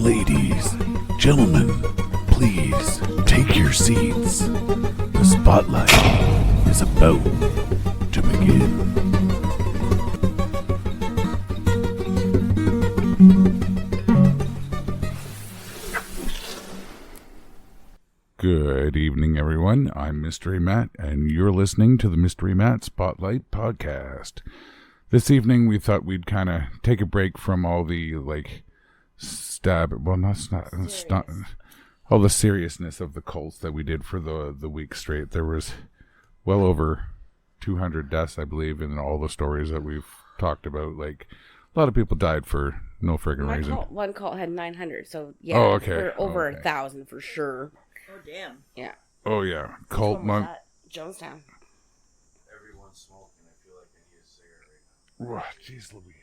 Ladies, gentlemen, please take your seats. The spotlight is about to begin. Good evening, everyone. I'm Mystery Matt, and you're listening to the Mystery Matt Spotlight Podcast. This evening, we thought we'd kind of take a break from all the, all the seriousness of the cults that we did for the week straight. There was well over 200 deaths, I believe, in all the stories that we've talked about. Like, a lot of people died for no friggin' reason. One cult had 900, so yeah, oh, okay. We're over 1,000 for sure. Oh, damn. Yeah. Oh, yeah. Cult month. Jonestown. Everyone's smoking. I feel like I need a cigarette right now. Oh, jeez Louise.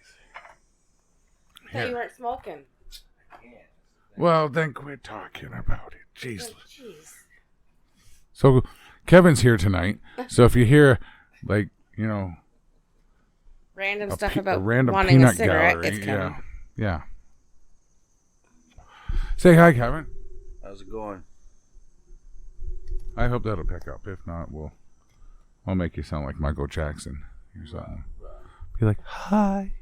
I thought you weren't smoking. I can't. Well, then quit talking about it. Jeez. Oh, jeez. So, Kevin's here tonight. So if you hear, Random stuff about a random wanting peanut a cigarette, gallery, it's Kevin. Yeah. Say hi, Kevin. How's it going? I hope that'll pick up. If not, I'll make you sound like Michael Jackson or something. Be like, hi.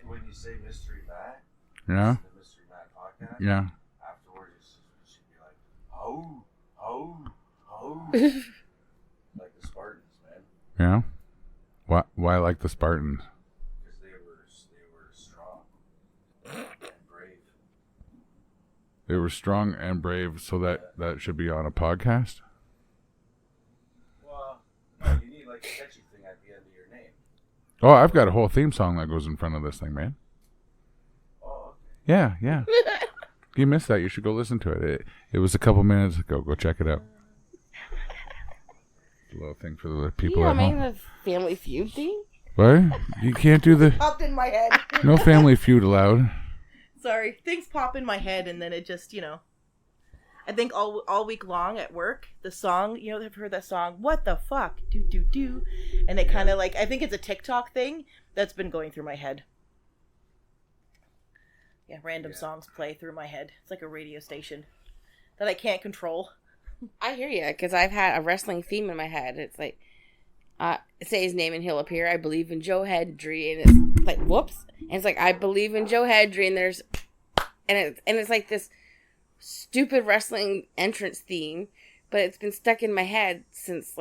When you say Mystery Matt, Yeah? the Mystery Matt podcast, Yeah. afterwards you should be like, ho. Like the Spartans, man. Yeah? Why like the Spartans? Because they were strong and brave. They were strong and brave, so that should be on a podcast? Well, no, you need like a catchy thing at the end of your name. Oh, I've got a whole theme song that goes in front of this thing, man. Oh, okay. Yeah. You missed that. You should go listen to it. It was a couple minutes ago. Go check it out. A little thing for the people at home. The Family Feud thing? What? You can't do the... Popped in my head. No Family Feud allowed. Sorry. Things pop in my head and then it just, I think all week long at work, the song, I've heard that song, What the Fuck? Do. And it kind of I think it's a TikTok thing that's been going through my head. Yeah, random songs play through my head. It's like a radio station that I can't control. I hear you, because I've had a wrestling theme in my head. It's like, say his name and he'll appear. I believe in Joe Hendry, and it's like, whoops. And it's like, I believe in Joe Hendry, and there's, and it's like this stupid wrestling entrance theme, but it's been stuck in my head since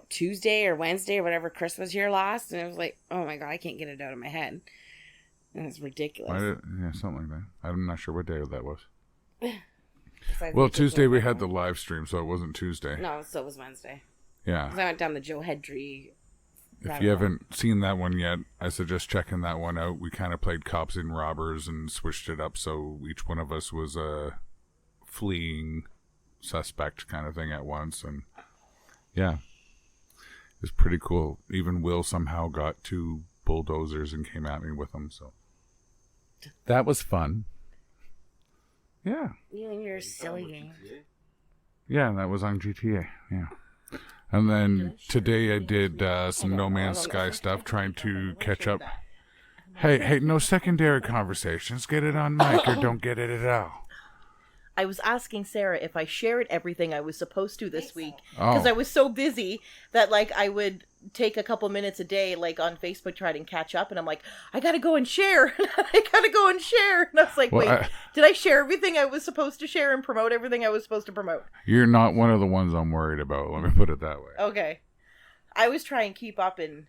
Tuesday or Wednesday or whatever Chris was here last, and it was like, oh my god, I can't get it out of my head. And it's ridiculous. Something like that. I'm not sure what day that was. Besides Well, Tuesday we had the live stream, so it wasn't Tuesday. No, so it was Wednesday. Yeah. Because I went down the Joe Hendry. If you haven't seen that one yet, I suggest checking that one out. We kind of played cops and robbers and switched it up so each one of us was a fleeing suspect kind of thing at once. And yeah, it was pretty cool. Even Will somehow got 2 bulldozers and came at me with them. So that was fun. Yeah. You and your silly game. Yeah, that was on GTA. Yeah. And then today I did some No Man's Sky stuff, trying to catch up. Hey, no secondary conversations. Get it on mic or don't get it at all. I was asking Sarah if I shared everything I was supposed to this week because I was so busy that I would take a couple minutes a day on Facebook try to catch up, and I'm like, I gotta go and share. And I was like, wait, did I share everything I was supposed to share and promote everything I was supposed to promote? You're not one of the ones I'm worried about, let me put it that way. Okay. I was trying to keep up and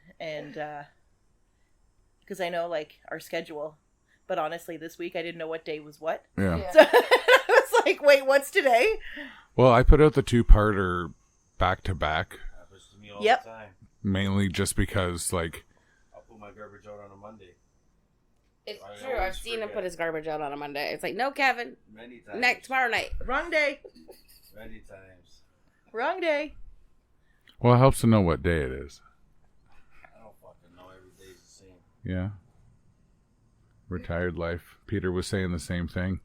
because I know our schedule, but honestly this week I didn't know what day was what. Yeah. So I was like, wait, what's today? Well, I put out the 2-parter back to back. Happens to me all the time. Mainly just because I'll put my garbage out on a Monday. It's true. I've seen him put his garbage out on a Monday. It's like, no, Kevin. Many times. Tomorrow night. Wrong day. Many times. Wrong day. well, it helps to know what day it is. I don't fucking know. Every day's the same. Yeah. Retired life. Peter was saying the same thing.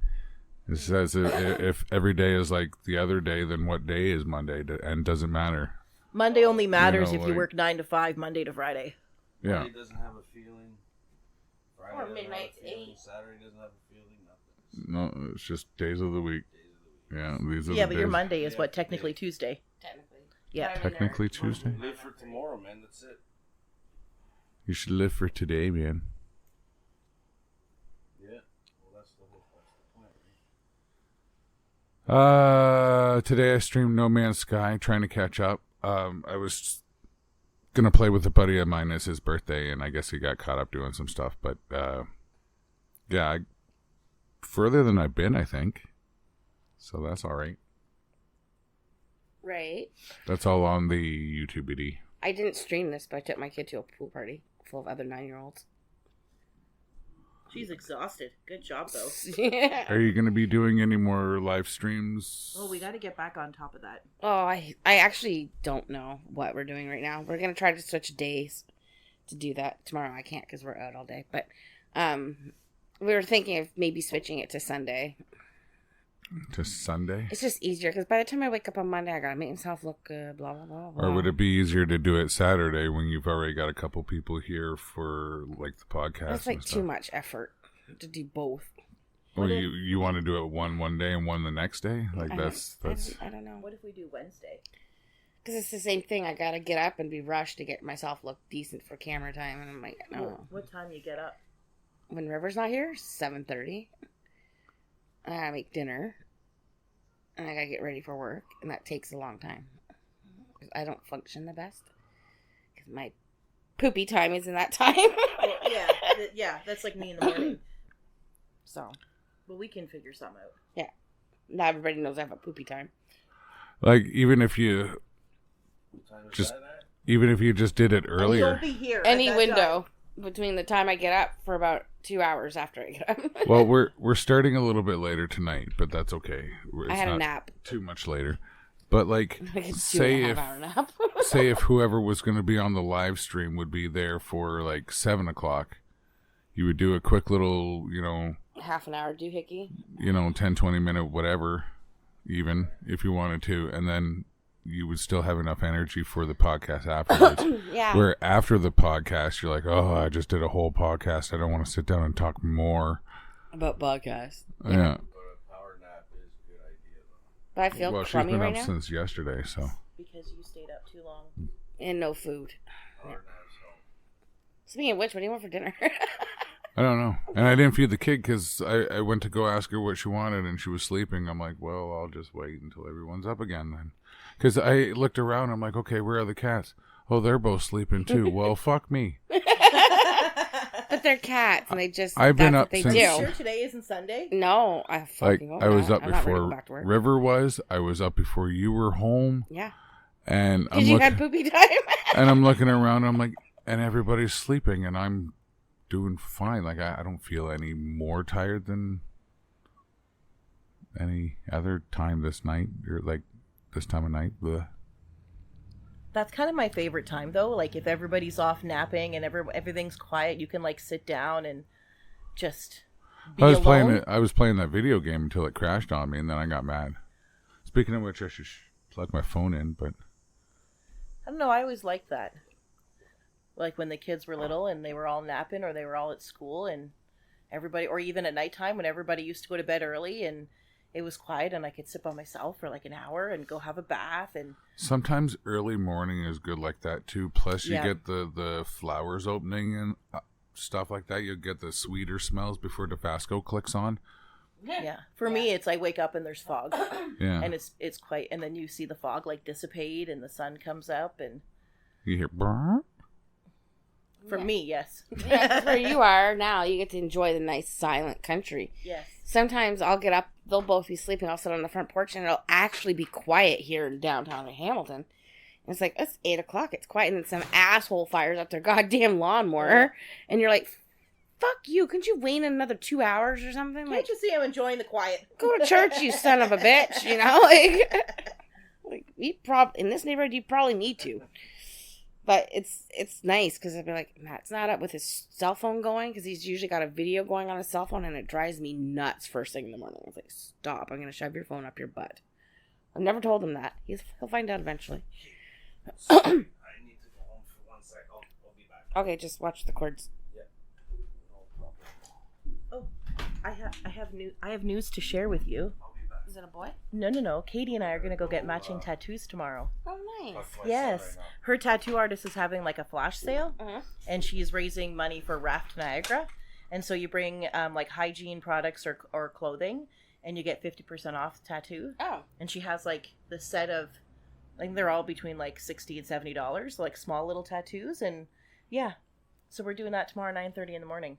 It says if every day is like the other day, then what day is Monday? And doesn't matter. Monday only matters You know, if you work 9 to 5, Monday to Friday. Yeah. Monday doesn't have a feeling. Friday Or doesn't have a midnight to fielding, 8. Saturday doesn't have a fielding, nothing. No, it's just days of the week. Yeah, these are Yeah, the but your days. Monday is what, technically Tuesday. Technically. Yeah. But I mean, Technically Tuesday. Live for tomorrow, man. That's it. You should live for today, man. Yeah. Well, that's the point, right? Today I streamed No Man's Sky, trying to catch up. I was gonna play with a buddy of mine. It's his birthday, and I guess he got caught up doing some stuff. But yeah, further than I've been, I think. So that's all right. Right. That's all on the YouTube video. I didn't stream this, but I took my kid to a pool party full of other 9-year-olds. She's exhausted. Good job, though. Yeah. Are you gonna be doing any more live streams? Oh, we got to get back on top of that. Oh, I actually don't know what we're doing right now. We're gonna try to switch days to do that. Tomorrow I can't because we're out all day. But we were thinking of maybe switching it to Sunday. To Sunday? It's just easier because by the time I wake up on Monday, I gotta make myself look good. Blah blah blah. Blah. Or would it be easier to do it Saturday when you've already got a couple people here for like the podcast? That's like and too stuff? much effort to do both. Well, you want to do it one day and one the next day? Like I that's I don't know. What if we do Wednesday? Because it's the same thing. I gotta get up and be rushed to get myself look decent for camera time, and I'm like, no. What time you get up? When River's not here, 7:30. I gotta make dinner, and I gotta get ready for work, and that takes a long time. 'Cause I don't function the best because my poopy time is in that time. Well, yeah, that's like me in the morning. So, But we can figure something out. now everybody knows I have a poopy time. like even if you What time is Just- that at? just did it And earlier. you'll be here. at Any that window between the time I get up for about 2 hours after I get up. Well, we're starting a little bit later tonight, but that's okay. It's I had a not nap. too much later. But like, Like a say 2.5 if hour nap. say if whoever was going to be on the live stream would be there for like 7:00, you would do a quick little, Half an hour doohickey. 10-20 minute whatever, even if you wanted to, and then you would still have enough energy for the podcast afterwards. Yeah. Where after the podcast, you're like, oh, I just did a whole podcast. I don't want to sit down and talk more. About podcast. Yeah. But a power nap is a good idea, though. But I feel Well, she's crummy been right up now. since yesterday, so. Because you stayed up too long. And no food. Power naps help. Speaking of which, what do you want for dinner? I don't know. And I didn't feed the kid because I went to go ask her what she wanted and she was sleeping. I'm like, well, I'll just wait until everyone's up again then. Because I looked around. I'm like, okay, where are the cats? Oh, they're both sleeping too. Well, fuck me. But they're cats, and they just I've been that's up what they since- Are you do. sure today isn't Sunday? No, I Like, fucking hope I was not. up I'm not ready to before go back to work. River was. I was up before you were home. Yeah. And I'm Because you looking, had poopy time. and I'm looking around. I'm like, and everybody's sleeping, and I'm doing fine. Like, I don't feel any more tired than any other time this night, or like this time of night. Bleh. That's kind of my favorite time, though. Like, if everybody's off napping and everything's quiet, you can, like, sit down and just be I was alone. I was playing that video game until it crashed on me, and then I got mad. Speaking of which, I should plug my phone in, but I don't know. I always liked that. Like, when the kids were little and they were all napping or they were all at school and everybody, or even at nighttime when everybody used to go to bed early and it was quiet and I could sit by myself for, like, an hour and go have a bath and... sometimes early morning is good like that too. Plus, you Yeah. get the flowers opening and stuff like that. You get the sweeter smells before Tabasco clicks on. Yeah. For me, it's I wake up and there's fog. Yeah, And it's quite... And then you see the fog, like, dissipate and the sun comes up and... you hear. Brrr. For me, yes. Yeah, 'cause where you are now, you get to enjoy the nice silent country. Yes. Sometimes I'll get up, they'll both be sleeping, I'll sit on the front porch, and it'll actually be quiet here in downtown Hamilton. And it's like, it's 8 o'clock, it's quiet, and then some asshole fires up their goddamn lawnmower, and you're like, fuck you, couldn't you wait another 2 hours or something? Like, Can't you see I'm enjoying the quiet? go to church, you son of a bitch, you know? Like in this neighborhood, you probably need to. But it's nice because I'd be like, Matt's not up with his cell phone going because he's usually got a video going on his cell phone and it drives me nuts first thing in the morning. I was like, stop, I'm going to shove your phone up your butt. I've never told him that. He'll find out eventually. I need to go home for 1 sec. I'll be back. Okay, just watch the cords. Yeah. No problem. I have news to share with you. Is it a boy? No. Katie and I are gonna go get matching tattoos tomorrow. Oh, nice. Yes, her tattoo artist is having like a flash sale, Uh-huh. and she's raising money for Raft Niagara. And so you bring like hygiene products or clothing, and you get 50% off the tattoo. Oh. And she has like the set of, like they're all between like $60 and $70, like small little tattoos, and yeah. So we're doing that tomorrow, 9:30 in the morning.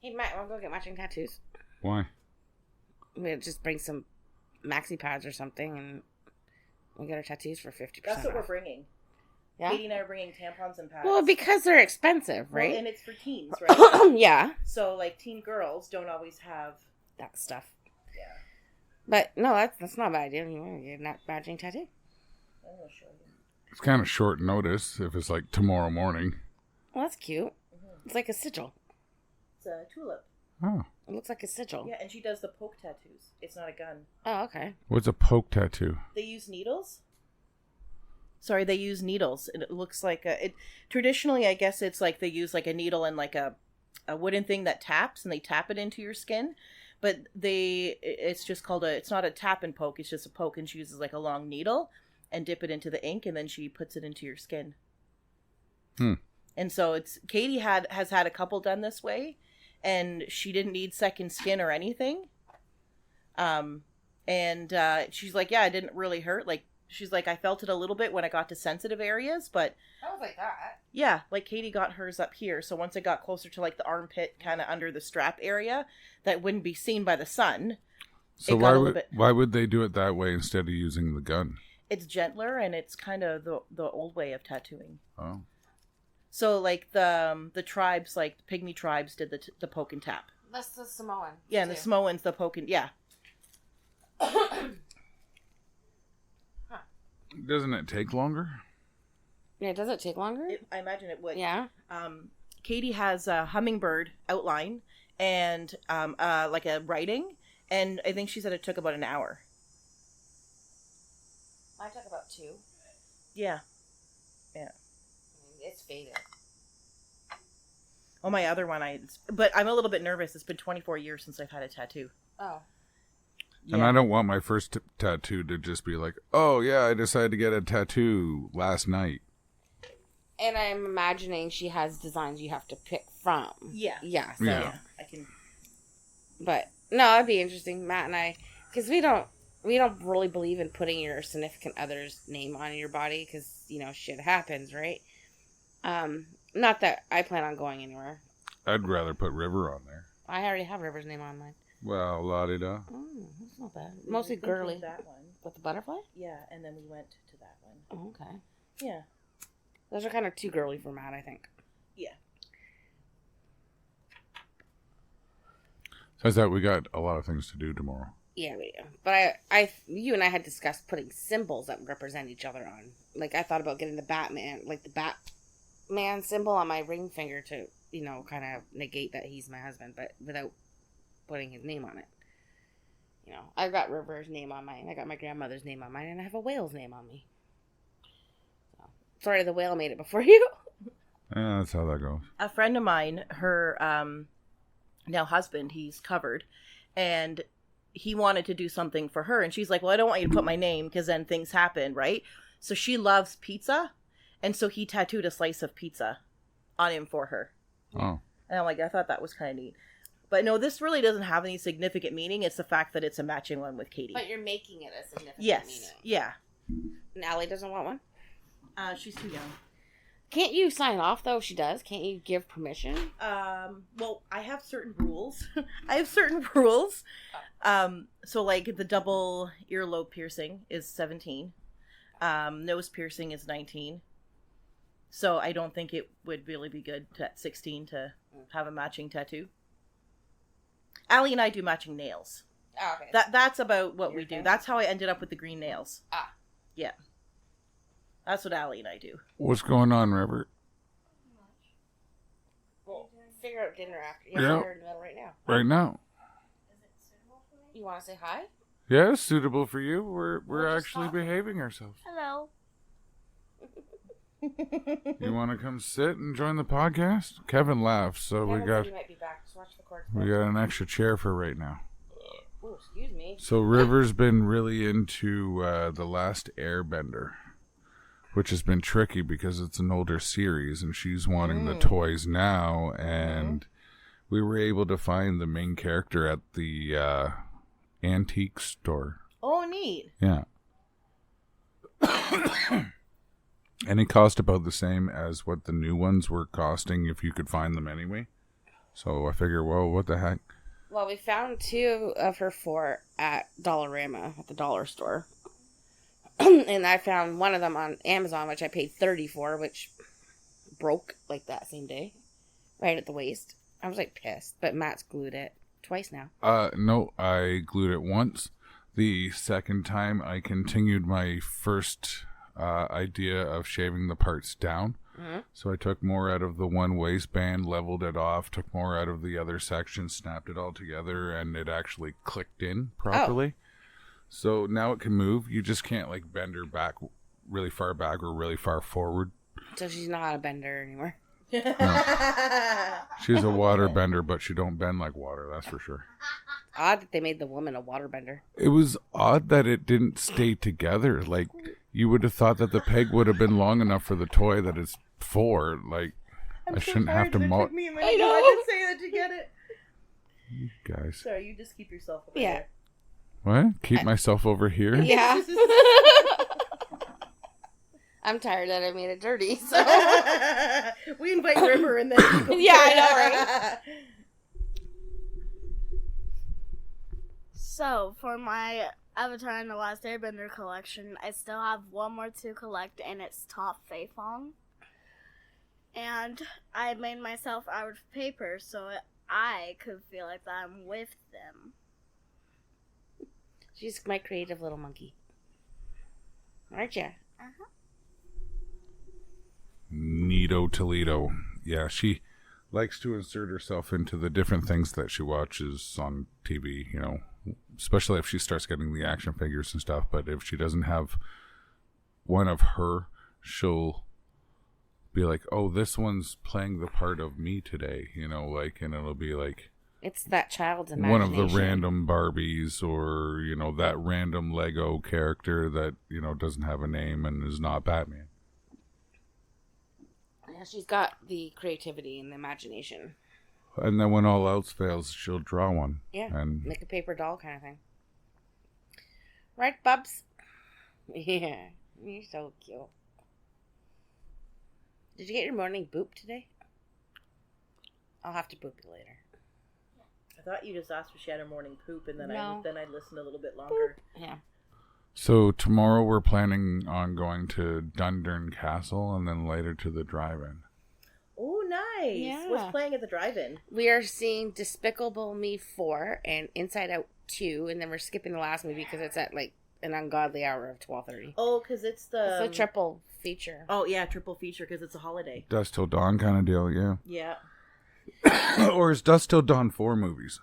Hey, Matt, want to go get matching tattoos? Why? We'll just bring some maxi pads or something, and we'll get our tattoos for 50% That's what off. we're bringing. Yeah? Katie and I are bringing tampons and pads. Well, because they're expensive, right? Well, and it's for teens, right? Yeah. So like teen girls don't always have. That stuff. Yeah. But no, that's not a bad idea. You want to get a matching tattoo? I'm gonna show you. It's kind of short notice if it's like tomorrow morning. Well, that's cute. It's like a sigil. It's a tulip. Oh. It looks like a sigil. Yeah, and she does the poke tattoos. It's not a gun. Oh, okay. What's a poke tattoo? They use needles. Sorry, they use needles. It looks like traditionally, I guess it's like they use like a needle and like a wooden thing that taps, and they tap it into your skin. But it's just called it's not a tap and poke. It's just a poke, and she uses like a long needle and dip it into the ink, and then she puts it into your skin. And so Katie has had a couple done this way, and she didn't need second skin or anything. And she's like, yeah, it didn't really hurt. Like, she's like, I felt it a little bit when I got to sensitive areas, but I was like that. yeah, like Katie got hers up here. So once it got closer to like the armpit, kind of under the strap area, that wouldn't be seen by the sun. So why would they do it that way instead of using the gun? It's gentler, and it's kind of the old way of tattooing. Oh. So like the tribes, like the Pygmy tribes, did the poke and tap. That's the Samoan. Yeah, and the Samoans, the poke and yeah. Doesn't it take longer? Yeah, does it take longer? I imagine it would. Yeah. Katie has a hummingbird outline and like a writing, and I think she said it took about an hour. Mine took about 2. Yeah. It's faded. Oh, my other one, but I'm a little bit nervous. It's been 24 years since I've had a tattoo. Oh. Yeah. And I don't want my first tattoo to just be like, oh, yeah, I decided to get a tattoo last night. And I'm imagining she has designs you have to pick from. Yeah. Yeah. So, Yeah. I can. But no, it'd be interesting, Matt and I, because we don't really believe in putting your significant other's name on your body, because shit happens, right? Not that I plan on going anywhere. I'd rather put River on there. I already have River's name on mine. Well, la-di-da. Oh, that's not bad. Mostly girly. That one. With the butterfly? Yeah, and then we went to that one. Oh, okay. Yeah. Those are kind of too girly for Matt, I think. Yeah. So I thought we got a lot of things to do tomorrow. Yeah, we do. But you and I had discussed putting symbols that represent each other on. Like, I thought about getting the Batman, like the Batman symbol on my ring finger to, kind of negate that he's my husband, but without putting his name on it. I've got River's name on mine. I got my grandmother's name on mine, and I have a whale's name on me. So, sorry, the whale made it before you. Yeah, that's how that goes. A friend of mine, her now husband, he's covered, and he wanted to do something for her, and she's like, well, I don't want you to put my name because then things happen, right? So she loves pizza, and so he tattooed a slice of pizza on him for her. Oh. And I'm like, I thought that was kind of neat. But no, this really doesn't have any significant meaning. It's the fact that it's a matching one with Katie. But you're making it a significant meaning. Yeah. And Allie doesn't want one? She's too young. Can't you sign off, though, if she does? Can't you give permission? Well, I have certain rules. So like the double earlobe piercing is 17. Nose piercing is 19. So I don't think it would really be good at 16 to have a matching tattoo. Allie and I do matching nails. Oh, okay. That's about what we do. thing? That's how I ended up with the green nails. Ah. Yeah. That's what Allie and I do. What's going on, River? Well, figure out dinner after. Yeah. You're in the middle right now. Right now. You want to say hi? Yeah, it's suitable for you. We're We're just actually talking. behaving ourselves. Hello. You want to come sit and join the podcast? Kevin laughs, so we got... You might be back. Just watch touch the cords. We got an extra chair for right now. Oh, excuse me. So River's been really into The Last Airbender, which has been tricky because it's an older series and she's wanting the toys now, and we were able to find the main character at the antique store. Oh, neat. Yeah. And it cost about the same as what the new ones were costing if you could find them anyway. So I figure, well, what the heck? Well, we found 2 of her 4 at Dollarama, at the dollar store. And I found one of them on Amazon, which I paid $30 for, which broke like that same day. Right at the waist. I was like pissed, but Matt's glued it twice now. No, I glued it once. The second time I continued my first idea of shaving the parts down. So I took more out of the one waistband, leveled it off, took more out of the other section, snapped it all together, and it actually clicked in properly. So now it can move. You just can't like bend her back really far back or really far forward. So she's not a bender anymore. She's a water bender, but she don't bend like water, that's for sure. Odd that they made the woman a water bender. It was odd that it didn't stay together. Like, you would have thought that the peg would have been long enough for the toy that it's for. Like, I shouldn't have to I didn't say that to get it. You guys. Sorry, you just keep yourself over Yeah. there. What? Keep myself over here? Yeah. I'm tired that I made it dirty, so. We invite River and then you go Yeah, I know, right? So, for my Avatar and the Last Airbender collection, I still have one more to collect, and it's Top Faithong. And I made myself out of paper so I could feel like I'm with them. She's my creative little monkey. Aren't ya? Uh-huh. Neato Toledo. Yeah, she likes to insert herself into the different things that she watches on TV, you know, especially if she starts getting the action figures and stuff. But if she doesn't have one of her, she'll be like, oh, this one's playing the part of me today, you know, like, and it'll be like It's that child's imagination. one of the random Barbies, or, you know, that random Lego character that, you know, doesn't have a name and is not Batman. Yeah, she's got the creativity and the imagination. And then when all else fails, she'll draw one. Yeah, And make a paper doll kind of thing. Right, Bubs? Yeah, you're so cute. Did you get your morning boop today? I'll have to boop you later. I thought you just asked if she had her morning poop, and then No. I listened a little bit longer. Yeah. so tomorrow we're planning on going to Dundurn Castle and then later to the drive-in. Oh, nice. Yeah. What's playing at the drive-in? We are seeing Despicable Me 4 and Inside Out 2, and then we're skipping the last movie because it's at like an ungodly hour of 12:30. Oh, because it's the... It's a triple feature. Oh, yeah, triple feature because it's a holiday. Dusk Till Dawn kind of deal, yeah. Yeah. Or is Dusk Till Dawn 4 movies?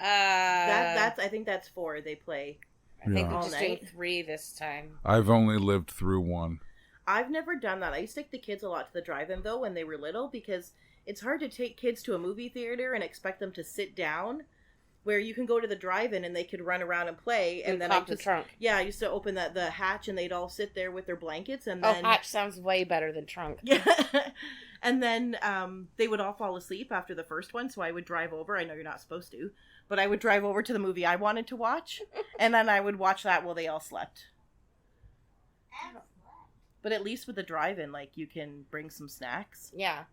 I think that's 4 they play. I think Yeah. we're just All doing night. 3 this time. I've only lived through one. I've never done that. I used to take the kids a lot to the drive-in, though, when they were little, because it's hard to take kids to a movie theater and expect them to sit down, where you can go to the drive-in and they could run around and play, and then pop the trunk. Yeah, I used to open the hatch, and they'd all sit there with their blankets, and Oh, then... hatch sounds way better than trunk. Yeah. And then they would all fall asleep after the first one, so I would drive over. I know you're not supposed to, but I would drive over to the movie I wanted to watch, and then I would watch that while they all slept. But at least with the drive-in, like, you can bring some snacks. Yeah.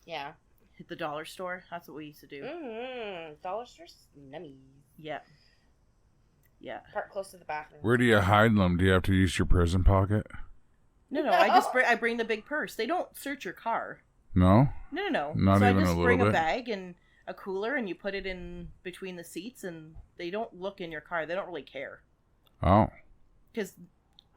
Yeah. Hit the dollar store. That's what we used to do. Mm-hmm. Dollar store's nummy. Yeah. Yeah. Park close to the bathroom. Where do you hide them? Do you have to use your prison pocket? No, I bring the big purse. They don't search your car. No? No. Not so even I just a little bring bit? a bag and a cooler, and you put it in between the seats, and they don't look in your car. They don't really care. Oh. Because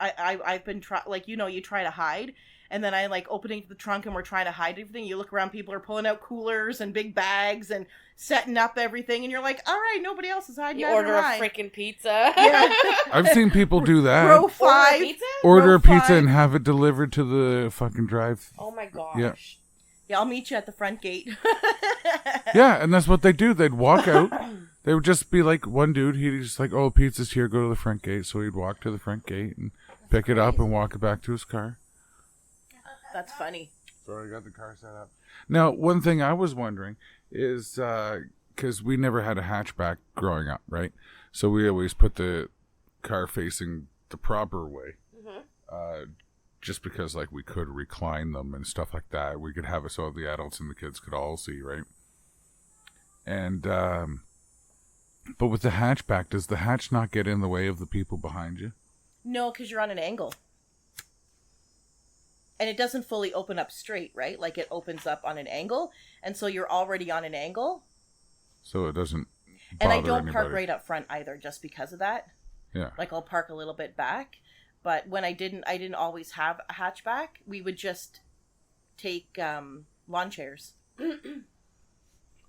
I've been you try to hide, and then I like opening the trunk and we're trying to hide everything. You look around, people are pulling out coolers and big bags and setting up everything, and you're like, all right, nobody else is hiding. You neither order a am I." freaking pizza. Yeah. I've seen people do that. Row Order a 5. pizza? Order row a pizza 5. and have it delivered to the fucking drive. Oh my gosh. Yeah. Yeah, I'll meet you at the front gate. Yeah, and that's what they do. They'd walk out. They would just be like, one dude, he'd just like, oh, pizza's here, go to the front gate. So he'd walk to the front gate and pick it up and walk it back to his car. That's funny. So I got the car set up. Now, one thing I was wondering is, because we never had a hatchback growing up, right? So we always put the car facing the proper way. Just because, like, we could recline them and stuff like that. We could have it so the adults and the kids could all see, right? And, but with the hatchback, does the hatch not get in the way of the people behind you? No, because you're on an angle. And it doesn't fully open up straight, right? Like, it opens up on an angle, and so you're already on an angle. So it doesn't bother And I don't anybody. park right up front either, just because of that. Yeah. Like, I'll park a little bit back. But when I didn't always have a hatchback. We would just take lawn chairs.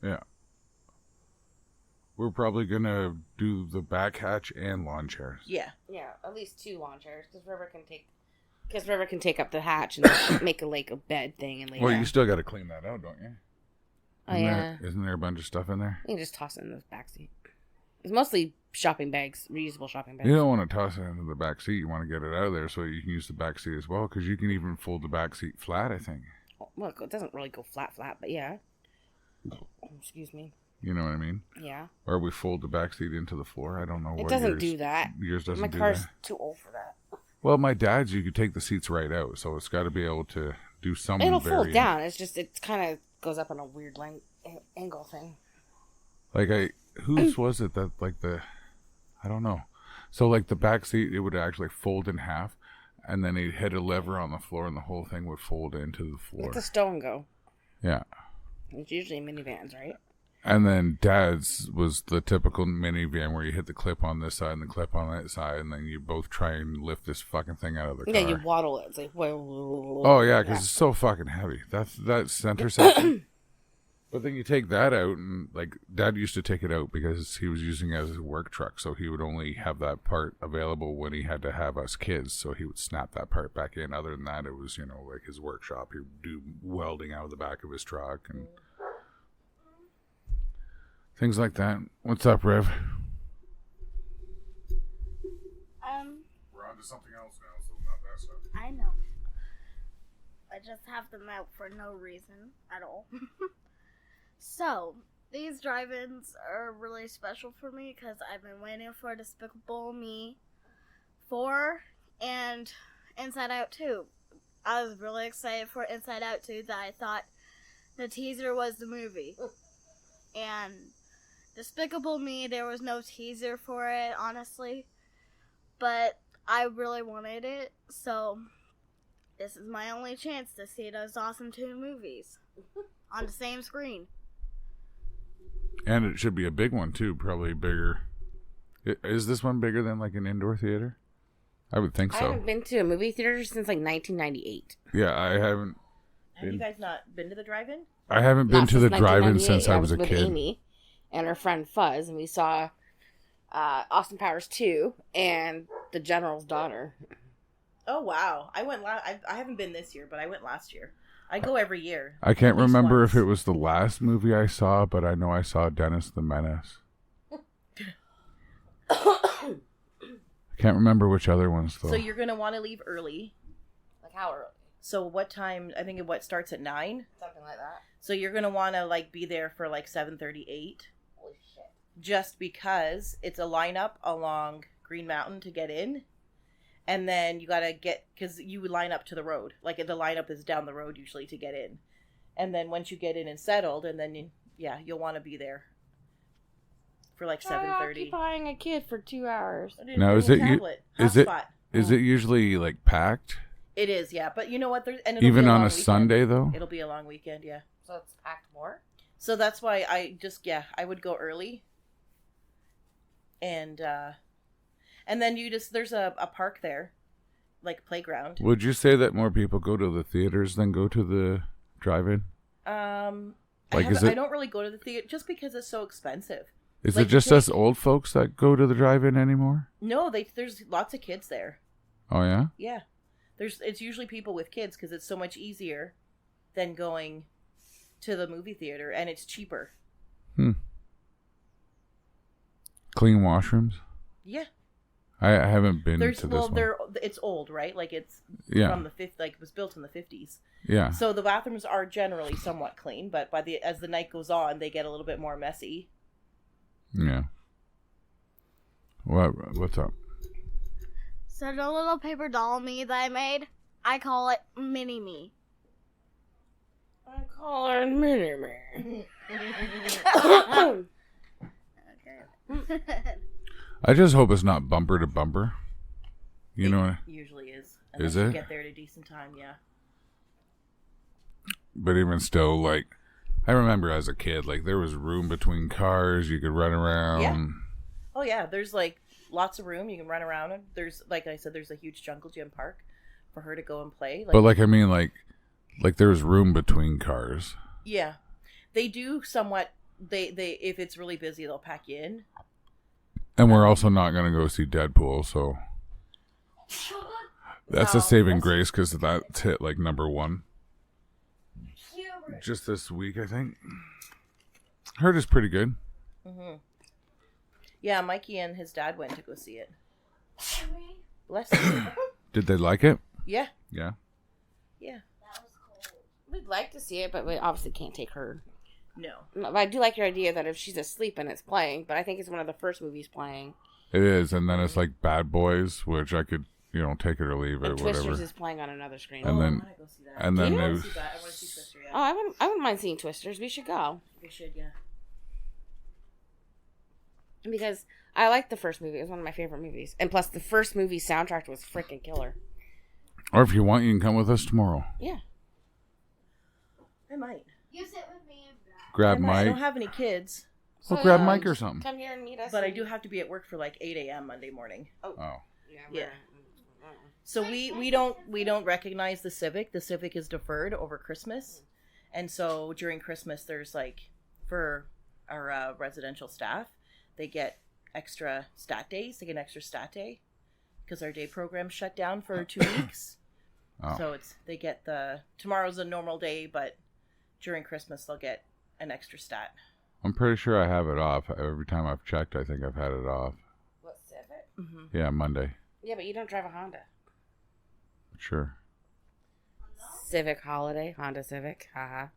Yeah. We're probably going to do the back hatch and lawn chairs. Yeah. Yeah, at least 2 lawn chairs, because River can take up the hatch and make a like a bed thing and lay Well, down. you still got to clean that out, don't you? Oh, yeah. Isn't there a bunch of stuff in there? You can just toss it in the back seat. It's mostly shopping bags, reusable shopping bags. You don't want to toss it into the back seat. You want to get it out of there so you can use the back seat as well, because you can even fold the back seat flat, I think. Well, it doesn't really go flat, but yeah. Excuse me. You know what I mean? Yeah. Or we fold the back seat into the floor. I don't know. It doesn't do that. Yours doesn't My do car's that. too old for that. Well, my dad's, you could take the seats right out, so it's got to be able to do some. It'll fold down. It's just, it kind of goes up on a weird angle thing. Like, whose was it that, like, I don't know. So, like, the back seat, it would actually fold in half, and then he'd hit a lever on the floor, and the whole thing would fold into the floor. It's a stow and go. Yeah. It's usually minivans, right? And then Dad's was the typical minivan where you hit the clip on this side and the clip on that side, and then you both try and lift this fucking thing out of the car. Yeah, you waddle it. It's like, whoa. Oh, yeah, because it's so fucking heavy. That center section. But then you take that out, and, like, Dad used to take it out because he was using it as a work truck, so he would only have that part available when he had to have us kids, so he would snap that part back in. Other than that, it was, like his workshop. He would do welding out of the back of his truck and things like that. What's up, Rev? We're on to something else now, so not that stuff. I know. I just have them out for no reason at all. So, these drive-ins are really special for me because I've been waiting for Despicable Me 4 and Inside Out 2. I was really excited for Inside Out 2 that I thought the teaser was the movie. And Despicable Me, there was no teaser for it, honestly. But I really wanted it, so this is my only chance to see those awesome 2 movies on the same screen. And it should be a big one, too. Probably bigger. Is this one bigger than, like, an indoor theater? I would think I so. haven't been to a movie theater since, like, 1998. Yeah, I haven't. Have you guys not been to the drive-in? I haven't been Not to the since drive-in 1998. since I was a with kid. Amy and her friend Fuzz, and we saw Austin Powers 2 and The General's Daughter. Oh, wow. I went I haven't been this year, but I went last year. I go every year. I can't At least remember once. if it was the last movie I saw, but I know I saw Dennis the Menace. I can't remember which other ones, though. So you're going to want to leave early. Like how early? So what time? I think it starts at 9. Something like that. So you're going to want to, like, be there for, like, 7:38. Holy shit. Just because it's a lineup along Green Mountain to get in. And then you got to because you would line up to the road. Like, the lineup is down the road usually to get in. And then once you get in and settled, and then, you'll want to be there for, like, 7:30. Occupying a kid for 2 hours. Now, is it Is it usually, like, packed? It is, yeah. But you know what? And it'll Even be on long a weekend. Sunday, though? It'll be a long weekend, yeah. So it's packed more? So that's why I would go early. And then there's a park there, like playground. Would you say that more people go to the theaters than go to the drive-in? Like, I don't really go to the theater just because it's so expensive. Is Like, it just us old folks that go to the drive-in anymore? No, there's lots of kids there. Oh, yeah? Yeah, it's usually people with kids because it's so much easier than going to the movie theater, and it's cheaper. Clean washrooms? Yeah. I haven't been to this one. It's old, right? Like it's Yeah. from it was built in the 50s. Yeah. So the bathrooms are generally somewhat clean, but as the night goes on, they get a little bit more messy. Yeah. What's up? So the little paper doll me that I made, I call it Mini Me. I call her Mini Me. I just hope it's not bumper to bumper. You know, It usually is. Is Unless you it? get there at a decent time, yeah. but even still, like, I remember as a kid, like, there was room between cars. You could run around. Yeah. Oh yeah, there's like lots of room. You can run around. And there's, like I said, there's a huge jungle gym park for her to go and play. Like, But, like, I mean, like there's room between cars. yeah, they do somewhat. They if it's really busy, they'll pack you in. And we're also not going to go see Deadpool, so that's a saving grace because that's hit, like, number 1. Just this week, I think. Heard it's pretty good. Mm-hmm. Yeah, Mikey and his dad went to go see it. Bless you. Did they like it? Yeah. Yeah. Yeah. We'd like to see it, but we obviously can't take her. No. But I do like your idea that if she's asleep and it's playing, but I think it's one of the first movies playing. It is, and then it's like Bad Boys, which I could, take it or leave it, And Twisters whatever. is playing on another screen. And I then, want to go see that. and then Do you? I there's, want to see Twister, yeah. Oh, I wouldn't mind seeing Twisters. We should go. We should, yeah. Because I like the first movie. It was one of my favorite movies. And plus, the first movie soundtrack was freaking killer. or if you want, you can come with us tomorrow. Yeah. I might. You sit with me and Grab I might. I don't Mike. have any kids, Well, grab Mike or something. Come here and meet us. but I do have to be at work for like 8 a.m. Monday morning. Oh. Yeah. So we don't recognize the Civic. The Civic is deferred over Christmas, and so during Christmas there's like for our residential staff, they get extra stat days. They get an extra stat day because our day program shut down for 2 weeks. Oh. So they get tomorrow's a normal day, but during Christmas they'll get an extra stat. I'm pretty sure I have it off. Every time I've checked, I think I've had it off. What, Civic? Mm-hmm. Yeah, Monday. Yeah, but you don't drive a Honda. Sure. Civic holiday. Honda Civic. Haha.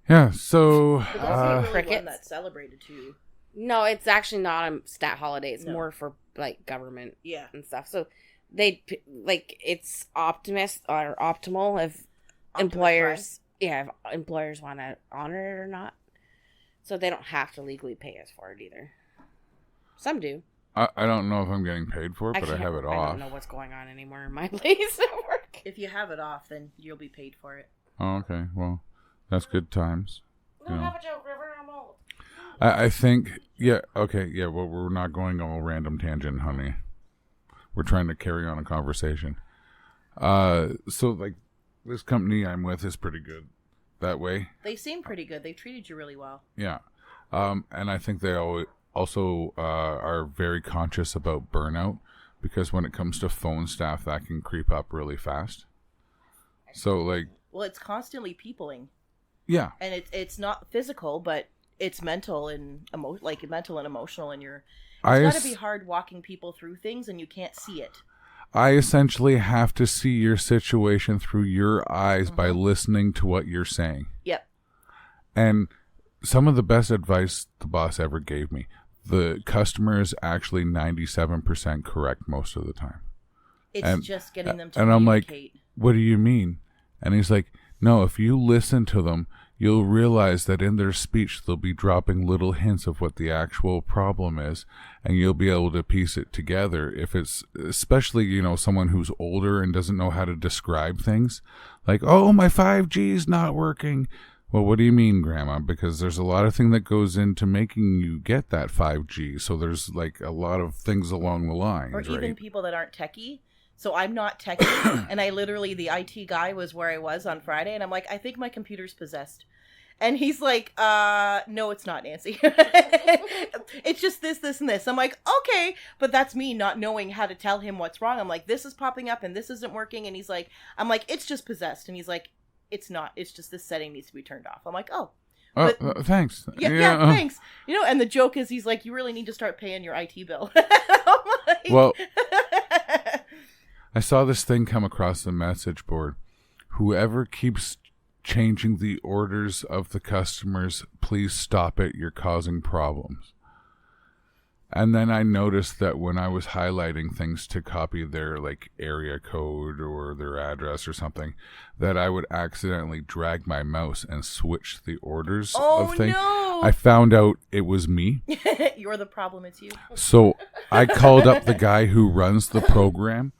Yeah, so... But that's not really Crickets? one that's celebrated too. No, it's actually not a stat holiday. It's No. more for, like, government Yeah. and stuff. So it's optimal if employers want to honor it or not. So they don't have to legally pay us for it either. Some do. I don't know if I'm getting paid for it, but I have it I off. don't know what's going on anymore in my place at work. If you have it off, then you'll be paid for it. Oh, okay. Well, that's good times. No, Yeah. have a joke, River. I'm old. I think... Yeah, okay. Yeah, well, we're not going on a random tangent, honey. We're trying to carry on a conversation. So, like, this company I'm with is pretty good that way. They seem pretty good. They've treated you really well. Yeah. And I think they also are very conscious about burnout, because when it comes to phone staff, that can creep up really fast. So, like... Well, it's constantly peopling, Yeah. and it's not physical, but it's mental and mental and emotional, and it's got to be hard walking people through things, and you can't see it. I essentially have to see your situation through your eyes by listening to what you're saying. Yep. And some of the best advice the boss ever gave me, the customer is actually 97% correct most of the time. It's just getting them to and I'm like, communicate. what do you mean? And he's like, no, if you listen to them, you'll realize that in their speech they'll be dropping little hints of what the actual problem is, and you'll be able to piece it together. If it's especially, someone who's older and doesn't know how to describe things, like, oh, my 5G's not working. Well, what do you mean, Grandma? Because there's a lot of thing that goes into making you get that 5G. So there's like a lot of things along the lines, Or even right? people that aren't techie. So I'm not techie, and I literally, the IT guy was where I was on Friday, and I'm like, I think my computer's possessed. And he's like, no, it's not, Nancy. It's just this, and this. I'm like, okay, but that's me not knowing how to tell him what's wrong. I'm like, this is popping up, and this isn't working, and I'm like, it's just possessed. And he's like, it's not. It's just this setting needs to be turned off. I'm like, oh. Oh, But- thanks. Yeah, thanks. You know, and the joke is he's like, you really need to start paying your IT bill. I'm like, Well, I saw this thing come across the message board. Whoever keeps changing the orders of the customers, please stop it. You're causing problems. And then I noticed that when I was highlighting things to copy their like area code or their address or something, that I would accidentally drag my mouse and switch the orders of things. no. I found out it was me. You're the problem, it's you. So I called up the guy who runs the program,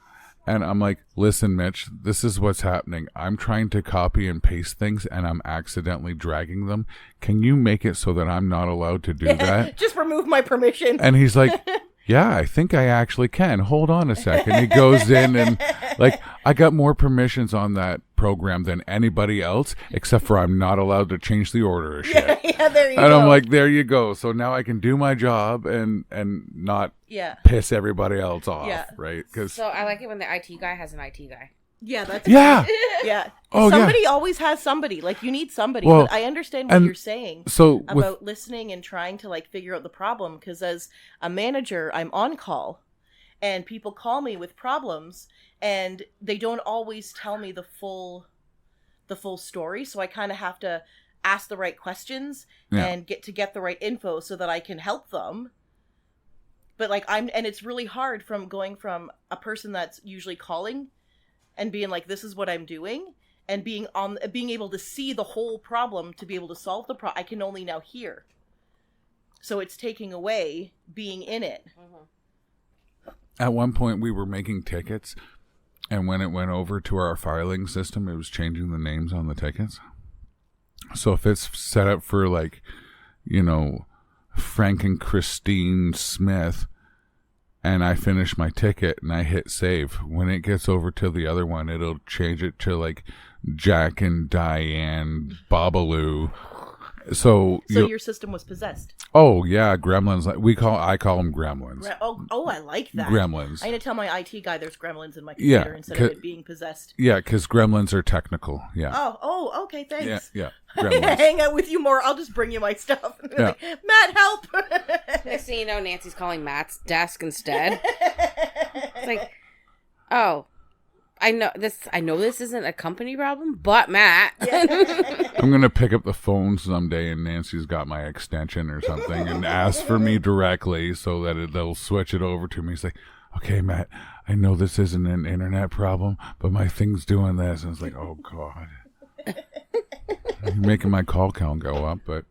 and I'm like, listen, Mitch, this is what's happening. I'm trying to copy and paste things, and I'm accidentally dragging them. Can you make it so that I'm not allowed to do that? Just remove my permission. And he's like, yeah, I think I actually can. Hold on a second. He goes in and, like, I got more permissions on that program than anybody else, except for I'm not allowed to change the order of shit. Yeah, there you go. And I'm like, there you go. So now I can do my job and not yeah. piss everybody else off, Yeah. right? Because So I like it when the IT guy has an IT guy. Yeah, that's yeah, yeah. Oh, yeah. Somebody always has somebody. Like, you need somebody. Well, But I understand what and you're saying so with about listening and trying to like figure out the problem, because as a manager, I'm on call and people call me with problems and they don't always tell me the full story, so I kind of have to ask the right questions Yeah. and get the right info so that I can help them. But like and it's really hard from going from a person that's usually calling and being like, this is what I'm doing, and being able to see the whole problem to be able to solve the problem. I can only now hear. So it's taking away being in it. at one point we were making tickets, and when it went over to our filing system, it was changing the names on the tickets. So if it's set up for like, you know, Frank and Christine Smith, and I finish my ticket and I hit save, when it gets over to the other one, it'll change it to like Jack and Diane Babalu. So your system was possessed. oh yeah, gremlins. I call them gremlins. Oh, I like that. Gremlins. I need to tell my IT guy there's gremlins in my Yeah, computer instead of it being possessed. Yeah, because gremlins are technical. Yeah. Oh, okay, thanks. Yeah. Gremlins. Hang out with you more. I'll just bring you my stuff. Yeah. Like, Matt, help! Next thing you know, Nancy's calling Matt's desk instead. It's like, oh, I know this isn't a company problem, but Matt. I'm gonna pick up the phone someday, and Nancy's got my extension or something, and ask for me directly so that they'll switch it over to me. It's like, okay, Matt, I know this isn't an internet problem, but my thing's doing this, and it's like, oh god, you're making my call count go up, but.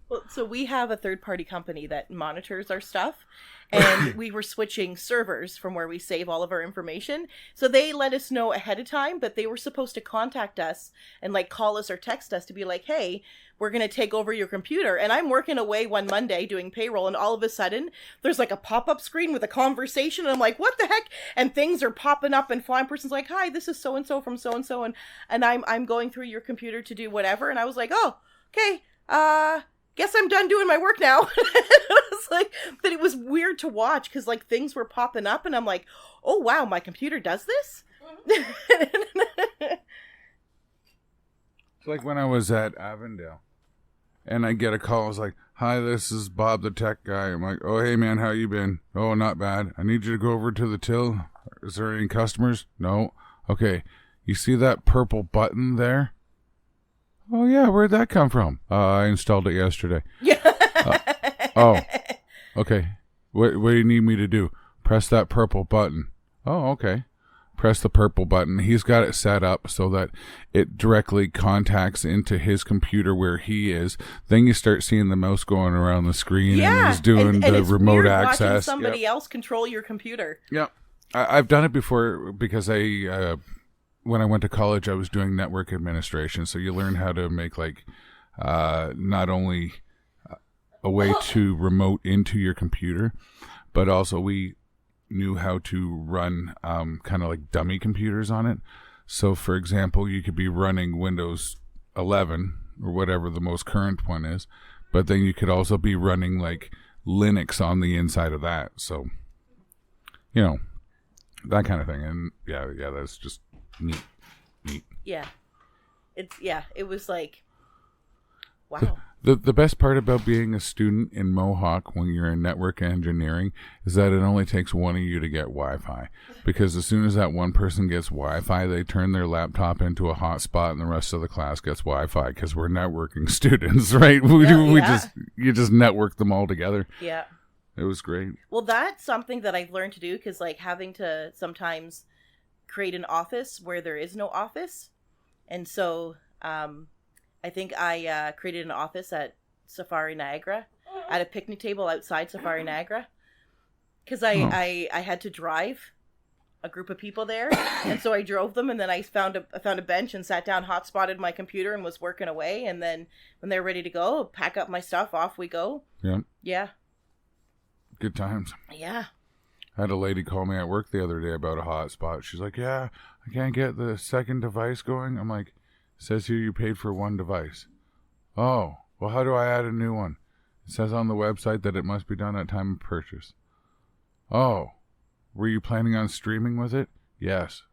Well, so we have a third-party company that monitors our stuff, and we were switching servers from where we save all of our information. So they let us know ahead of time, but they were supposed to contact us and like call us or text us to be like, hey, we're going to take over your computer. And I'm working away one Monday doing payroll, and all of a sudden there's like a pop-up screen with a conversation, and I'm like, what the heck? And things are popping up, and flying person's like, hi, this is so-and-so from so-and-so, and I'm going through your computer to do whatever. And I was like, oh, okay, guess I'm done doing my work now. It's like, but it was weird to watch because like things were popping up, and I'm like, oh wow, my computer does this. It's like when I was at Avondale, and I get a call. I was like, hi, this is Bob, the tech guy. I'm like, oh, hey, man, how you been? Oh, not bad. I need you to go over to the till. Is there any customers? No. Okay. You see that purple button there? Oh, yeah. Where'd that come from? I installed it yesterday. Yeah. Oh, okay. What do you need me to do? Press that purple button. Oh, okay. Press the purple button. He's got it set up so that it directly contacts into his computer where he is. Then you start seeing the mouse going around the screen, and he's doing and the it's remote weird access. watching somebody else control your computer. Yep. I've done it before because when I went to college, I was doing network administration. So you learn how to make like not only a way to remote into your computer, but also we knew how to run kind of like dummy computers on it. So for example, you could be running Windows 11 or whatever the most current one is, but then you could also be running like Linux on the inside of that. So, you know, that kind of thing. And yeah, that's just neat. Yeah. it was like, wow. The best part about being a student in Mohawk when you're in network engineering is that it only takes one of you to get Wi-Fi. Because as soon as that one person gets Wi-Fi, they turn their laptop into a hotspot and the rest of the class gets Wi-Fi because we're networking students, right? You just network them all together. Yeah. It was great. Well, that's something that I've learned to do because, like, having to sometimes create an office where there is no office. And so, I think I created an office at Safari Niagara, at a picnic table outside Safari Niagara, because I had to drive a group of people there, and so I drove them, and then I found a bench and sat down, hotspotted my computer, and was working away. And then when they're ready to go, pack up my stuff, off we go. Yeah. Yeah. Good times. Yeah. I had a lady call me at work the other day about a hotspot. She's like, "Yeah, I can't get the second device going." I'm like, "Says here you paid for one device." "Oh, well, how do I add a new one?" "It says on the website that it must be done at time of purchase." "Oh, were you planning on streaming with it?" "Yes."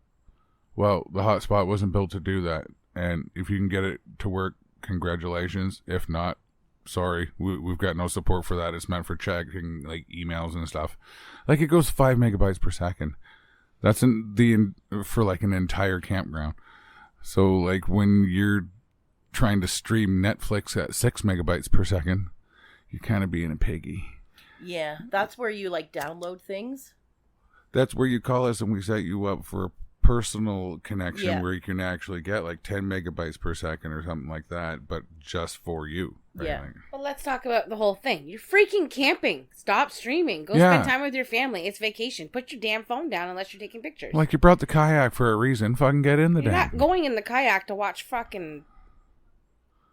"Well, the hotspot wasn't built to do that. And if you can get it to work, congratulations. If not, sorry, we've got no support for that. It's meant for checking like emails and stuff." Like it goes 5 megabytes per second. That's for like an entire campground. So like when you're trying to stream Netflix at 6 megabytes per second, you're kind of being a piggy. Yeah, that's where you like download things. That's where you call us and we set you up for a personal connection where you can actually get like 10 megabytes per second or something like that, but just for you. Right? Yeah. Like, Well, let's talk about the whole thing. You're freaking camping. Stop streaming. Go spend time with your family. It's vacation. Put your damn phone down unless you're taking pictures. like you brought the kayak for a reason. Fucking get in the You're damn not going in the kayak to watch fucking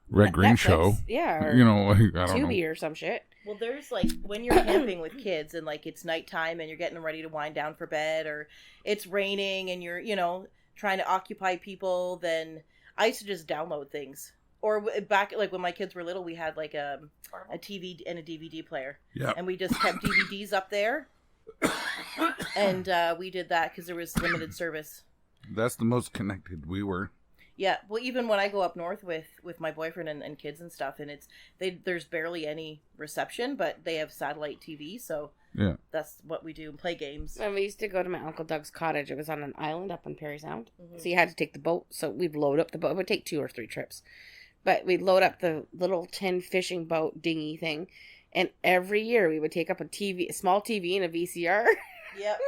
Red Green Netflix. Show. Yeah, or You know, like, I don't know. Tubi or some shit. Well, there's like when you're camping with kids and like it's nighttime and you're getting ready to wind down for bed, or it's raining and you're, trying to occupy people, then I used to just download things. Or back like when my kids were little, we had like a TV and a DVD player. Yeah. And we just kept DVDs up there. And we did that because there was limited service. That's the most connected we were. Yeah, well, even when I go up north with my boyfriend and kids and stuff, and there's barely any reception, but they have satellite TV, so Yeah. that's what we do and play games. When we used to go to my Uncle Doug's cottage, it was on an island up in Perry Sound. So you had to take the boat. So we'd load up the boat. It would take 2 or 3 trips. But we'd load up the little tin fishing boat dinghy thing. And every year we would take up a small TV and a VCR. Yep.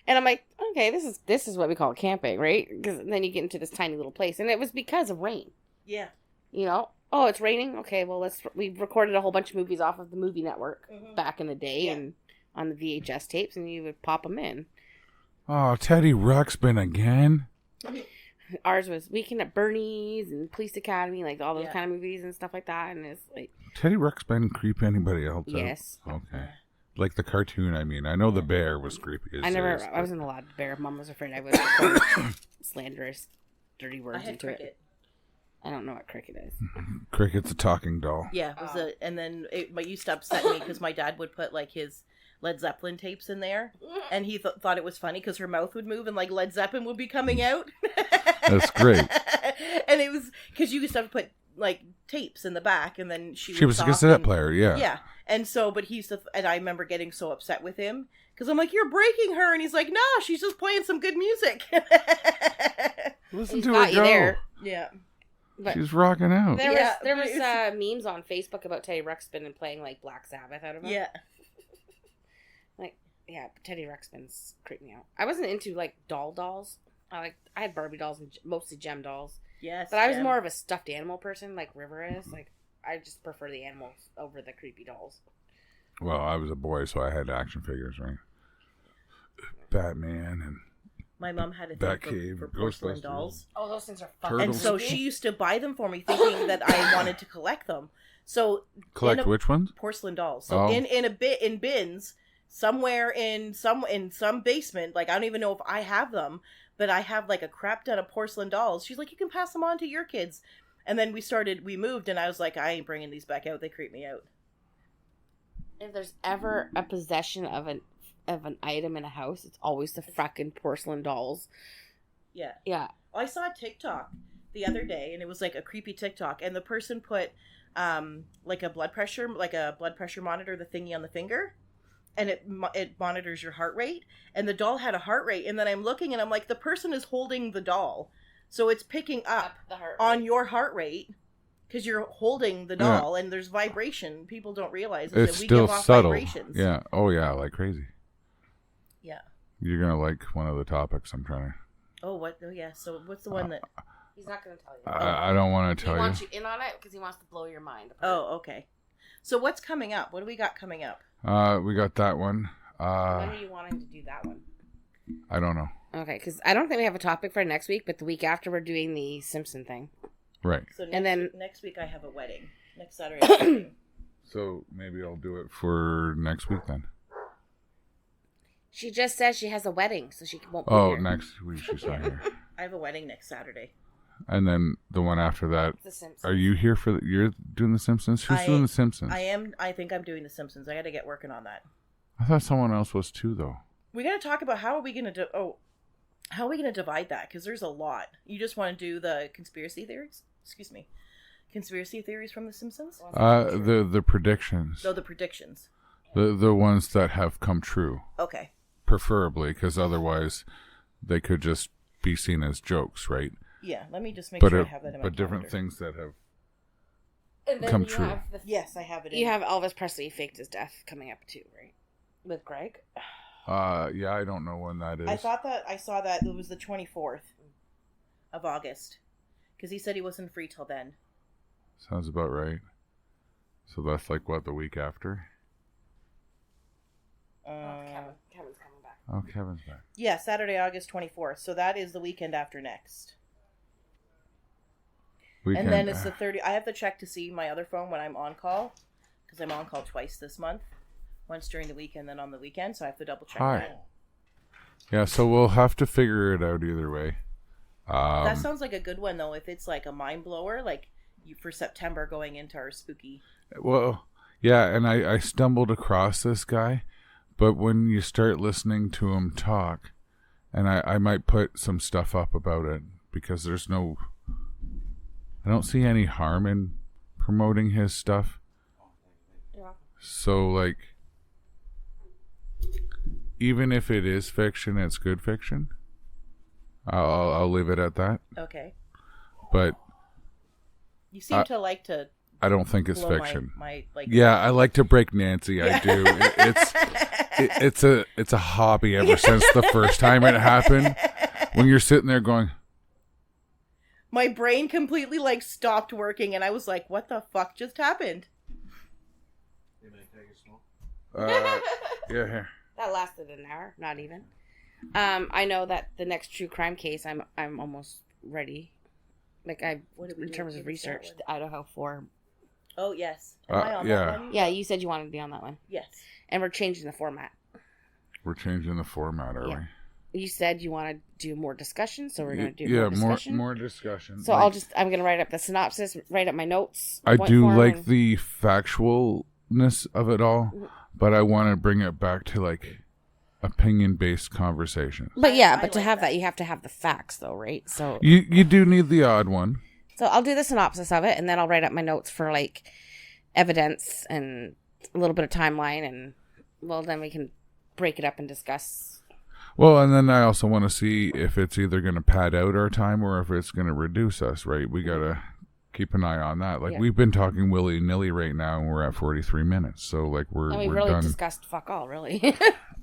And I'm like, okay, this is what we call camping, right? Because then you get into this tiny little place. And it was because of rain. Yeah. Oh, it's raining? Okay, well, we recorded a whole bunch of movies off of the movie network back in the day and on the VHS tapes, and you would pop them in. Oh, Teddy Ruxpin again? Ours was Weekend at Bernie's and Police Academy, like all those kind of movies and stuff like that. And it's like, Teddy Ruxpin creep anybody else out? yes. Okay. Like the cartoon, I mean. I know the bear was creepy. I wasn't allowed to bear. Mom was afraid I would record slanderous, dirty I words had into Cricket. it. I don't know what Cricket is. Cricket's a talking doll. Yeah, it was and then it used to upset me because my dad would put like his Led Zeppelin tapes in there, and he thought it was funny because her mouth would move and like Led Zeppelin would be coming out. That's great. And it was because you used to have to put like tapes in the back, and then she was a cassette player, yeah. Yeah, and so but he used to, and I remember getting so upset with him because I'm like, you're breaking her, and he's like, no, she's just playing some good music. Listen He's to got her you go. there. Yeah. But She's rocking out. there was memes on Facebook about Teddy Ruxpin and playing like Black Sabbath out of him. Yeah. Yeah, Teddy Ruxpin's creeped me out. I wasn't into like dolls. I had Barbie dolls and mostly gem dolls. Yes. But I was more of a stuffed animal person, like River is. Like I just prefer the animals over the creepy dolls. Well, I was a boy, so I had action figures, right? Batman and my mom had a thing Batcave, for porcelain Ghostbusters. dolls. Oh, those things are fun. Turtles. And so she used to buy them for me thinking that I wanted to collect them. So collect which ones? Porcelain dolls. So in bins somewhere in some basement, like I don't even know if I have them, but I have like a crap ton of porcelain dolls. She's like, you can pass them on to your kids. And then we moved, and I was like, I ain't bringing these back out. They creep me out. If there's ever a possession of an item in a house, it's always the frickin' porcelain dolls. Yeah. Yeah. I saw a TikTok the other day, and it was like a creepy TikTok, and the person put like a blood pressure monitor, the thingy on the finger, and it monitors your heart rate, and the doll had a heart rate, and then I'm looking and I'm like, the person is holding the doll, so it's picking up the heart on rate. your heart rate because you're holding the doll, and there's vibration. People don't realize It's that we still give off subtle. vibrations. Yeah. Oh yeah, like crazy. Yeah. You're gonna like one of the topics I'm trying to. Oh, what? Oh, yeah. So what's the one that? He's not going to tell you. I don't want to He tell you. wants you in on it because he wants to blow your mind. Oh, okay. So what's coming up? What do we got coming up? We got that one. When are you wanting to do that one? I don't know. Okay, because I don't think we have a topic for next week, but the week after we're doing the Simpson thing. Right. So next week I have a wedding. Next Saturday. I have a wedding. So maybe I'll do it for next week then. She just says she has a wedding, so she won't be Oh, here. next week she's not here. I have a wedding next Saturday. And then the one after that. The Simpsons. Are you here for you're doing the Simpsons? Who's doing the Simpsons? I am. I think I'm doing The Simpsons. I got to get working on that. I thought someone else was too, though. We got to talk about how are we going to how are we going to divide that? Because there's a lot. You just want to do the conspiracy theories? Excuse me. Conspiracy theories from The Simpsons? The predictions. No, the predictions. The ones that have come true. Okay. Preferably, because otherwise they could just be seen as jokes, right? Yeah, let me just make But sure I have that in my but different calendar. things that have And then come you true. have Yes, I have it in. You have Elvis Presley faked his death coming up too, right? With Greg. Yeah, I don't know when that is. I thought that I saw that it was the 24th of August. Because he said he wasn't free till then. Sounds about right. So that's like what, the week after? Kevin's coming back. Oh, Kevin's back. Yeah, Saturday, August 24th. So that is the weekend after next. Weekend. And then it's the 30th. I have to check to see my other phone when I'm on call. Because I'm on call twice this month. Once during the week and then on the weekend. So I have to double check Hi. that. Yeah, so we'll have to figure it out either way. That sounds like a good one, though. If it's like a mind blower, like for September going into our spooky. Well, yeah, and I stumbled across this guy, but when you start listening to him talk, and I might put some stuff up about it, because I don't see any harm in promoting his stuff. Yeah. So, like, even if it is fiction, it's good fiction. I'll leave it at that. Okay. But You seem to like to. I don't think it's blow fiction. My like. Yeah, I like to break Nancy. I do. It's a hobby ever since the first time it happened. When you're sitting there going, My brain completely like stopped working, and I was like, "What the fuck just happened?" You may take a smoke. yeah, here. That lasted an hour, not even. I know that the next true crime case, I'm almost ready. Like What did we in do? terms of Give us that research, one. the Idaho 4. Oh yes. Am I on yeah. that one? Yeah, you said you wanted to be on that one, Yes. and we're changing the format. We're changing the format, are Yeah. we? You said you want to do more discussion, so we're going to do yeah, more discussion. more discussion. So I'm going to write up the synopsis, write up my notes. I point do form, like and- the factualness of it all, but I want to bring it back to like opinion-based conversations. But yeah, I but to like have that. that, you have to have the facts, though, right? So You do need the odd one. I'll do the synopsis of it, and then I'll write up my notes for like evidence and a little bit of timeline, and well, then we can break it up and discuss. Well, and then I also want to see if it's either going to pad out our time or if it's going to reduce us, right? We got to keep an eye on that. Like, Yeah. we've been talking willy-nilly right now, and we're at 43 minutes. So, like, And we we're really done. discussed fuck all, really.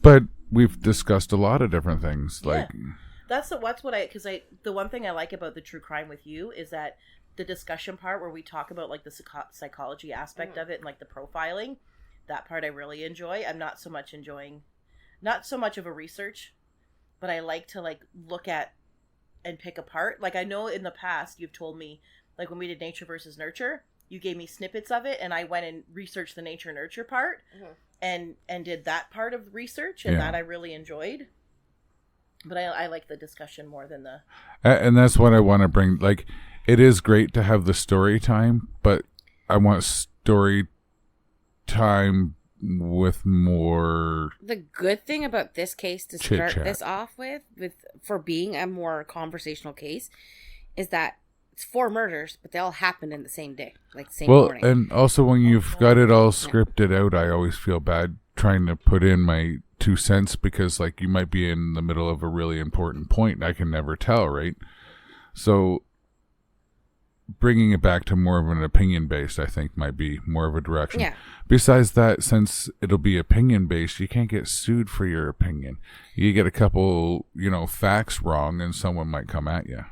But we've discussed a lot of different things. Like, That's what the one thing I like about the true crime with you is that the discussion part where we talk about like the psychology aspect of it and like the profiling, that part I really enjoy. I'm not so much of a research, but I like to like look at and pick apart. Like I know in the past you've told me, like when we did nature versus nurture, you gave me snippets of it and I went and researched the nature nurture part and did that part of research, and Yeah. that I really enjoyed. But I like the discussion more than the... and that's what I want to bring. Like, it is great to have the story time, but I want story time with more. The good thing about this case to start Chit-chat. this off with for being a more conversational case is that it's 4 murders, but they all happened in the same day, like same Well, morning. and also when you've got it all scripted out, I always feel bad trying to put in my 2 cents because, like, you might be in the middle of a really important point. And I can never tell, right? So bringing it back to more of an opinion based, I think, might be more of a direction. Yeah. Besides that, since it'll be opinion based, you can't get sued for your opinion. You get a couple, facts wrong, and someone might come at you.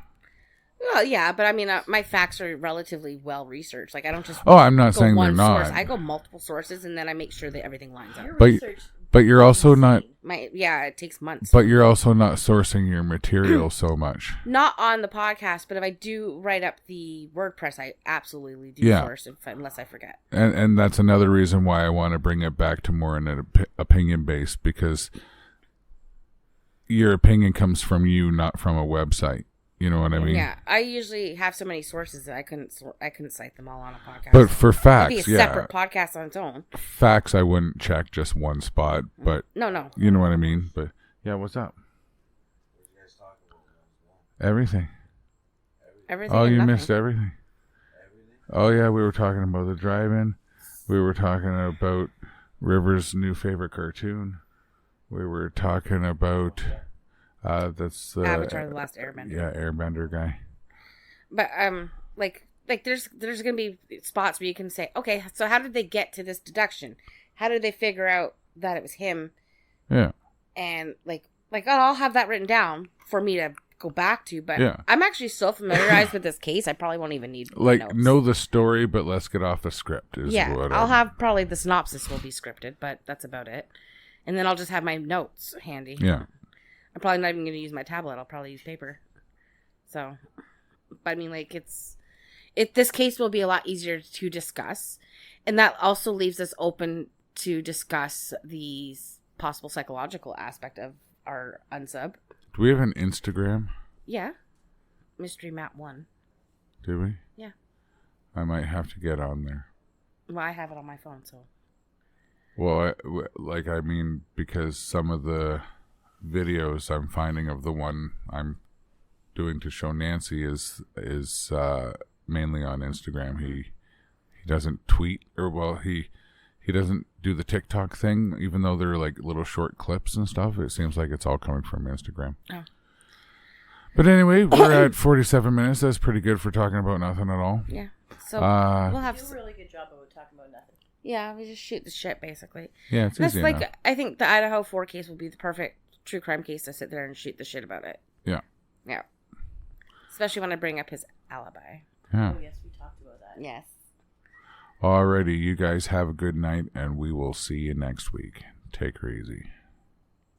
Well, yeah, but I mean, my facts are relatively well researched. Like, I don't just Oh, I'm not go saying they're one not. source. I go multiple sources, and then I make sure that everything lines up. Your But- research But you're also not. It takes months. But you're also not sourcing your material so much. Not on the podcast, but if I do write up the WordPress, I absolutely do Yeah. source unless I forget. And that's another reason why I want to bring it back to more in an opinion based, because your opinion comes from you, not from a website. You know what I mean? Yeah, I usually have so many sources that I couldn't cite them all on a podcast. But for It'd facts, be a yeah, separate podcast on its own. facts I wouldn't check just one spot, but No. you know what I mean. But yeah, what's up? What you guys talking about now as well? Everything. Everything. Oh, and you nothing. missed everything. Everything? Oh yeah, we were talking about the drive-in. We were talking about River's new favorite cartoon. We were talking about that's Avatar: The Last Airbender. Yeah, Airbender guy. But like there's gonna be spots where you can say, okay, so how did they get to this deduction? How did they figure out that it was him? Yeah. And like I'll have that written down for me to go back to. But Yeah. I'm actually so familiarized with this case, I probably won't even need Like notes. know the story, but let's get off the script. Is Yeah, what I'll have probably the synopsis will be scripted, but that's about it. And then I'll just have my notes handy. Yeah. I'm probably not even going to use my tablet. I'll probably use paper. So, but I mean, like this case will be a lot easier to discuss, and that also leaves us open to discuss the possible psychological aspect of our unsub. Do we have an Instagram? Yeah, Mystery Map 1. Do we? Yeah. I might have to get on there. Well, I have it on my phone, so. Well, I mean, because some of the videos I'm finding of the one I'm doing to show Nancy is mainly on Instagram. He doesn't tweet, or well, he doesn't do the TikTok thing, even though they're like little short clips and stuff. It seems like it's all coming from Instagram. Oh. But anyway, we're at 47 minutes. That's pretty good for talking about nothing at all. Yeah. So Uh, we'll You have. do a really good job of talking about nothing. Yeah, we just shoot the shit basically. Yeah, it's That's easy like enough. I think the Idaho 4 case will be the perfect true crime case to sit there and shoot the shit about it. Yeah. Yeah. Especially when I bring up his alibi. Yeah. Oh yes, we talked about that. Yes. Alrighty, you guys have a good night, and we will see you next week. Take her easy.